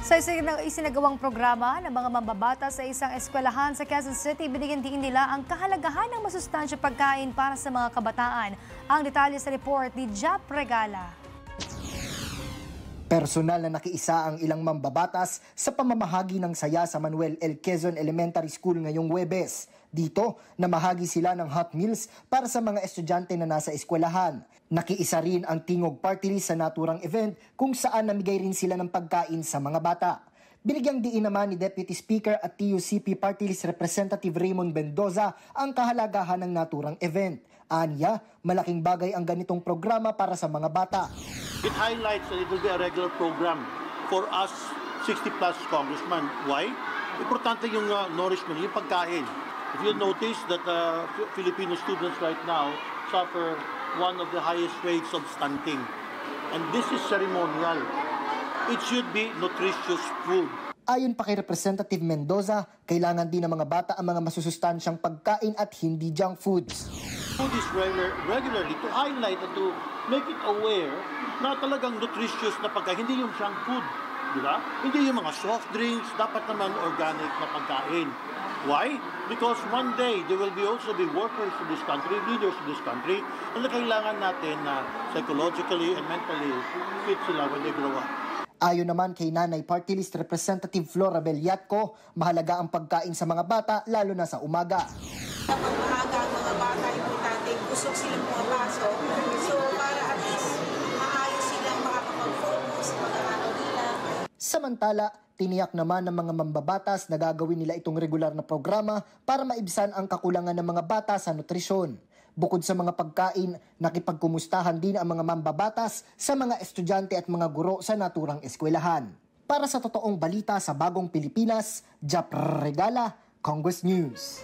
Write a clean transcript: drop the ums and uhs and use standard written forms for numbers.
Sa isinagawang programa ng mga mambabata sa isang eskwelahan sa Quezon City, binigyan din nila ang kahalagahan ng masustansyang pagkain para sa mga kabataan. Ang detalye sa report ni Jap Regala. Personal na nakiisa ang ilang mambabatas sa pamamahagi ng saya sa Manuel L. Quezon Elementary School ngayong Huwebes. Dito, namahagi sila ng hot meals para sa mga estudyante na nasa eskwelahan. Nakiisa rin ang Tingog Party List sa naturang event kung saan namigay rin sila ng pagkain sa mga bata. Binigyang diin naman ni Deputy Speaker at TUCP Party List Representative Raymond Mendoza ang kahalagahan ng naturang event. Anya, malaking bagay ang ganitong programa para sa mga bata. It highlights that it will be a regular program for us 60-plus congressmen. Why? Importante yung nourishment, yung pagkain. If you notice that Filipino students right now suffer one of the highest rates of stunting. And this is ceremonial. It should be nutritious food. Ayon pa kay Representative Mendoza, kailangan din ng mga bata ang mga masusustansyang pagkain at hindi junk foods. Food is regularly to highlight and to make it aware na talagang nutritious na pagkain, hindi yung junk food. Diba? Hindi yung mga soft drinks, dapat naman organic na pagkain. Why? Because one day, there will also be workers in this country, leaders in this country, na kailangan natin na psychologically and mentally fit sila when they grow up. Ayon naman kay Nanay Party List Representative Flora Belliatco, mahalaga ang pagkain sa mga bata lalo na sa umaga. Kapag maaga ang mga bata, importante, busog silang pumapasok. So para at least maayos silang makakapag-focus sa pag-aaral nila. Samantala, tiniyak naman ng mga mambabatas na gagawin nila itong regular na programa para maibsan ang kakulangan ng mga bata sa nutrisyon. Bukod sa mga pagkain, nakipagkumustahan din ang mga mambabatas sa mga estudyante at mga guro sa naturang eskwelahan. Para sa totoong balita sa Bagong Pilipinas, Jap Regala, Congress News.